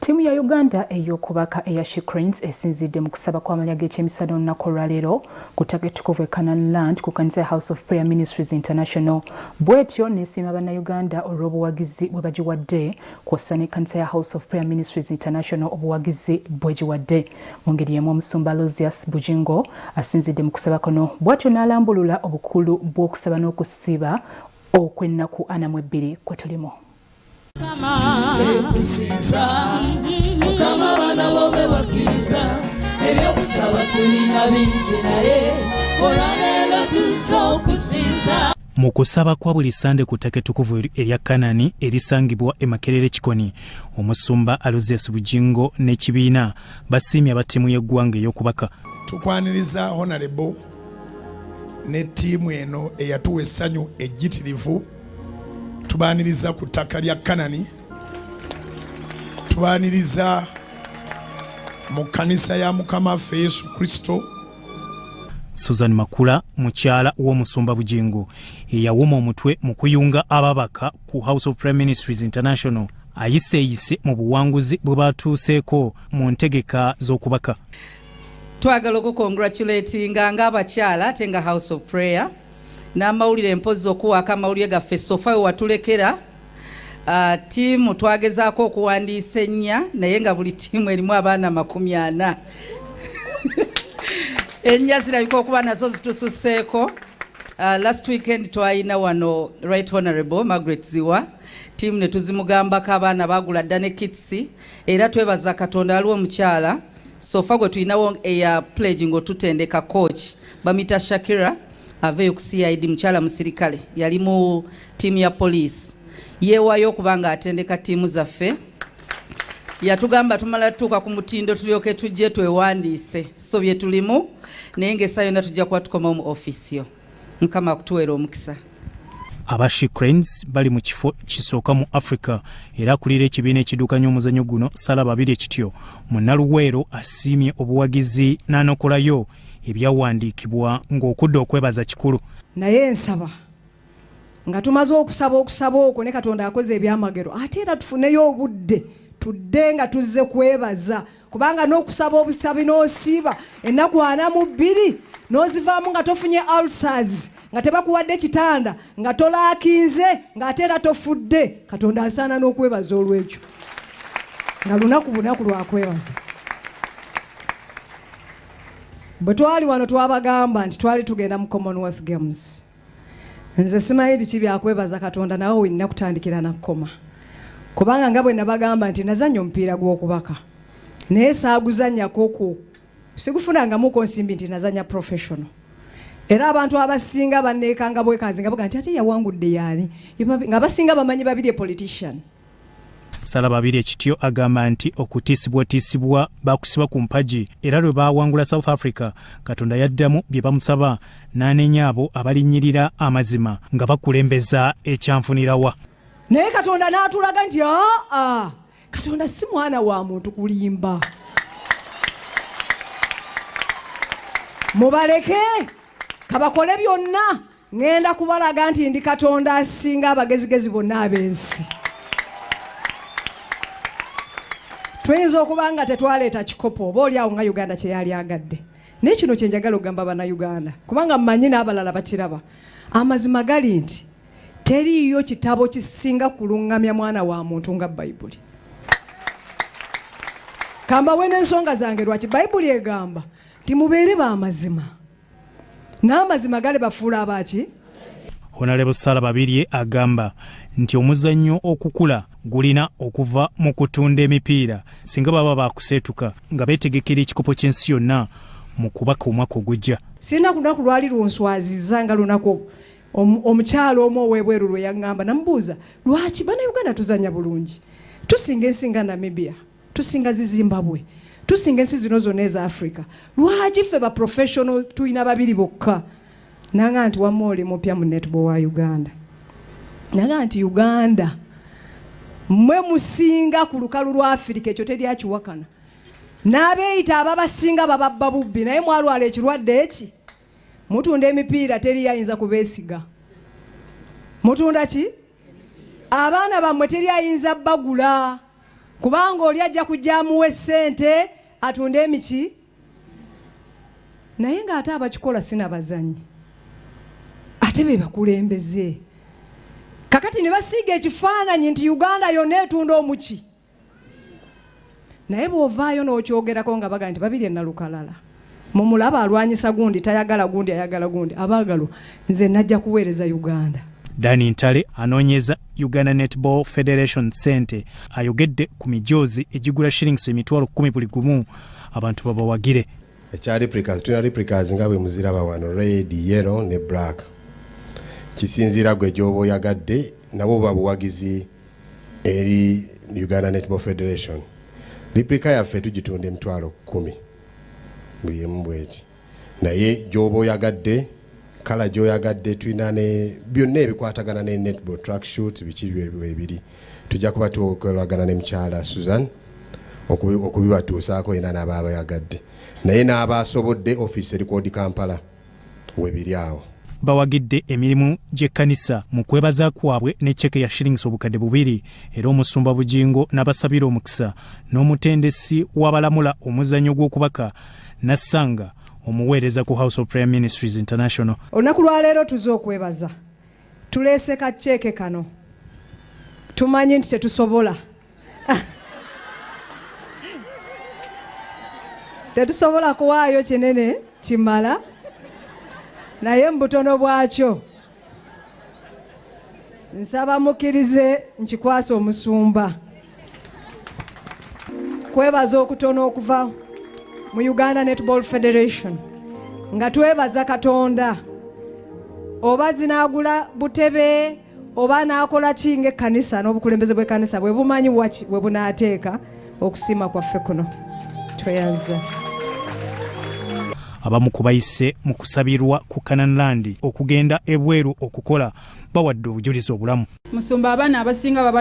Timu ya Uganda ey'okubaka eya CRANES esinzidde mu kusaba kw'amalya g'ekyemisana olunaku olwaleero ku ttaka ettukuvu e Canaan Land ku kanisa ya House of Prayer Ministries International. Bw'etyo n'esiima bannayuganda olw'obuwagizi bwe bagiwadde kw'ossa n'ekkanisa ya House of Prayer Ministries International obuwagizi bwe giwadde. Mu ngeri y'emu omusumba Lucius Bujingo asinzidde mu kusaba kuno bw'atyo n'alambulula obukulu bw'okusaba n'okusiiba okw'ennaku 42 kwe tulimu. Mu kusaba kwa buli Sande ku ttaka ettukuvu erya Kanaani erisangibwa e Makerere Kikoni, omusumba Lucius Bujingo n'ekibiina basiimye abattiimu y'eggwanga ey'okubaka. Tukwaniriza Honorable ne ttiimu eno eyatuwa essanyu ejjitirivu. Tubaniriza ku ttaka lya Kanaani, tubaniriza mu kanisa ya Mukama waffe Yesu Kristo. Susan Makula, mukyala w'omusumba Bujingo eyawoma omutwe mu kuyunga ababaka ku House of Prayer Ministries International, ayiseeyise mu buwanguzi bwe batuuseeko mu ntegeka z'okubaka. Twagala okukongratulatinga ng'abakyala ate nga House of Prayer n'amawulire mpozi okuwaaka amawulire gaffe sofa we watulekera. Tiimu twagezaako okuwandiisa ennya naye nga buli tiimu erimu abaana 40. Ennya zirabika okuba nazo zitususseeko. Last weekend twalina wano Right Honorable Margaret Ziwa. Tiimu ne tuzimugambako abaana baagula dda ne kitsi, era twebaza Katonda aliwo omukyala sofa gwe tulinawo eya pledge ng'otutendeka coach bamita Shakira aveyo ku CID, mukyala musirikale yali mu tiimu ya police. Yeewayo okubanga atendeka tiimu zaffe. Yatugamba tumala tutuuka ku mutindo tulyoke tujje twewandiise so bye tulimu naye ng'essa yonna tujja kuba tukomawo mu office yo. Mukama akutuweera omukisa. Aba CRANES bali mu kifo kisooka mu Africa era akulira ekibiina ekiddukanya omuzannyo guno Salababiri ekityo mu Naluweero asiimye obuwagizi n'anokolayo ebyawandiikibwa ng'okudda okwebaza kikulu. Naye nsaba nga tumaze okusaba okwo ne Katonda akoze ebyamagero ate era tufuneyo obudde tudde nga tuzze kwebaza, kubanga n'okusaba obusabi n'osiiba ennaku 42 n'ozivaamu nga tofunye ulcers, nga tebakuwadde kitanda, nga tolaakinze, nga ate era tofudde. Katonda asaana n'okwebaza olw'ekyo nga lunaku lwa kwebaza. Bwe twali wano twabagamba nti twali tugenda mu Commonwealth Games. Nze simanyi biki byakwebaza Katonda nawe wenna kutandikira na kkoma, kubanga nga bwe nabagamba nti nazannya omupiira gw'okubaka naye saaguzannyako ku sigufunangamuko nsimbi nti nazannya professional. Era abantu abasinga banneekanga bwekazi nga baga nti ate yawangudde yaani, nga basinga bamanyi babiri politician. Salababiri ekityo agamba nti okutiisibwa bakusibwa ku mpagi era lwe bawangula South Africa Katonda yaddamu bye bamusaba n'anenya abo abalinnyirira amazima nga bakulembeza ekyanfunirawa. Naye Katonda n'atulaga nti Katonda si mwana wa muntu kulimba. Mubaleke kabakole byonna, ngenda kubalaga nti ndi Katonda asinga abagezigezi bonna ab'ensi. Tuyinza okuba nga tetwaleeta kikopo oba oli awo nga Uganda kye yali agadde. Naye kino kye njagala okugamba bannayuganda, kubanga mmanyi n'abalala bakiraba. Amazima gali nti teriiyo kitabo kisinga kuluŋŋamya mwana wa muntu nga Bayibuli. Kambawe n'ensonga zange lwaki Bayibuli egamba nti mubeere b'amazima, n'amazima gali bafuula abaaki. Honorable Salababiri agamba nti omuzannyo okukula gulina okuva mu kutunda emipiira singa baba bakuseetuka nga beetegekera ekikopo ky'ensi yonna mu kubaka omwaka ogujja. Sirina lunaku lwali lunswaziza nga lunaku omukyalo omu ow'ebweru lwe yaŋŋamba, namubuuza lwaki bannayuganda tuzannya bulungi, tusinga ensi nga Namibia, tusinga Zimbabwe, tusinga ensi zino zonna eza Africa, lwaki ffe ba professional tulina babiri bokka? Nanga nti wamma oli mupya mu netball wa Uganda. Nanga nti Uganda mwe musinga ku lukalu lwa Africa, ekyo teryakiwakana. N'abeeyita ababasinga bababba bubbi naye mwalwala ekirwadde eki. Mutunda emipiira teri ayinza kubeesiga. Mutunda ki? Abaana bammwe teri ayinza bagula. kubanga oli ajja kujja amuwe ssente atunde emiki naye ng'ate abakikola sinabazanyi ate be bakulembeze kakati ne basiiga ekifaananyi nti Uganda yonna etunda omuki naye bw'ovaayo n'okyogerako nga baga nti babiri ennalukalala mumulaba alwanyisa gundi tayagala gundi ayagala gundi abaagalwa nze najja kuweereza Uganda. Dani Ntale anoonyeza Uganda Netball Federation ssente ayogedde ku mijoozi egigula shillings emitwalo 10 buli gumu abantu babawagire. Ekya replicas tulina replicas nga bwe muziraba wano red, yellow ne black. Kisinziira gwe gy'oba oyagadde nabo babuwagizi eri Uganda Netball Federation. Replica yaffe tugitunda emitwalo 10 buli emu bweti naye gy'oba oyagadde kala gy'oyagadde tulina ne byonna ebikwatagana ne netball track shoot biki ebiri tujja kuba tukolagana ne mukyala Susan okubibatuusaako era n'abaaba yagadde naye n'abaasobodde office erikodi Kampala webiri awo. Bawagidde emirimu gy'ekkanisa mu kwebaza kwabwe ne cheke ya shillings obukadde 2 era omusumba Bujingo n'abasabira omukisa n'omutendesi w'abalamula omuzannyo gw'okubaka Nassanga omuweereza ku House of Prayer Ministries International. Olunaku lwa leero tuze okwebaza tuleese ka cheke kano tumanyi nti tetusobola tetusobola kuwaayo kinene kimala naye mbutono bwakyo nsaba mukkirize nkikwasa omusumba kwebaza okutono okuva mu Uganda Netball Federation nga twebaza Katonda oba zinaagula butebe oba naakola kinga ekkanisa n'obukulembeze bw'ekkanisa bwe bumanyi waki bwe bunaateeka okusiima kwaffe kuno tweyanza. Abamu kubayise mu kusabirwa ku Canaanland okugenda ebweru okukola bawadde obujulizi obulamu. Musumba abaana abasinga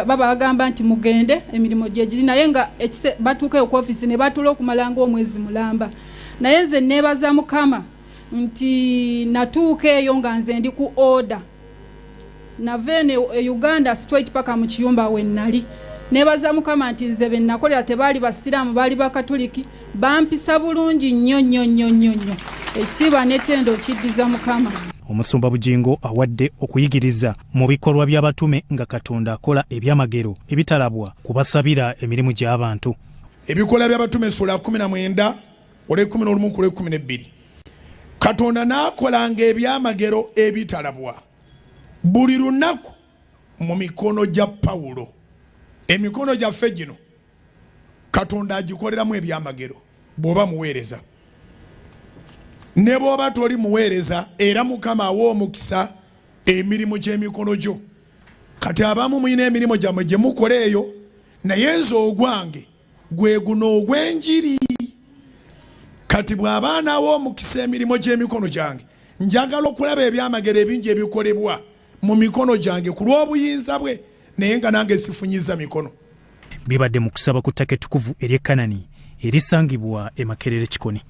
babagamba nti mugende emirimu gye giri naye nga batuuka ku office ne batula okumala ng'omwezi mulamba naye nze neebaza Mukama nti natuuka eyo nga nze ndi ku order navene Uganda straight paka mu kiyumba we nnali neebaza Mukama nti nze be nakolera tebaali basiraamu baali bakatuliki bampisa bulungi nnyo ekitiibwa n'ettendo kiddiza Mukama. Omusumba Bujingo awadde okuyigiriza mu bikolwa by'abatume nga Katonda akola ebyamagero ebitalabwa kubasabira emirimu gy'abantu. Ebikola by'abatume sura 19 ole 11 kule 12 Katonda n'akolanga ebyamagero ebitalabwa buli lunaku mu mikono gya Pawulo. Emikono gyaffe gino Katonda agikoleramu ebyamagero bw'oba muweereza ne bw'oba toli muweereza era Mukama awa omukisa emirimu gy'emikono gyo. Kati abamu muyina emirimu gyammwe gye mukola eyo naye nze ogwange gwe guno ogw'enjiri. Kati bw'aba naawa omukisa emirimu gy'emikono gyange njagala okulaba ebyamagero ebingi ebikolebwa mu mikono gyange ku lw'obuyinza bwe naye nga nange sifunyiza mikono. Bibadde mu kusaba ku ttaka ettukuvu ery'e Kanani erisangibwa e Makerere Kikoni.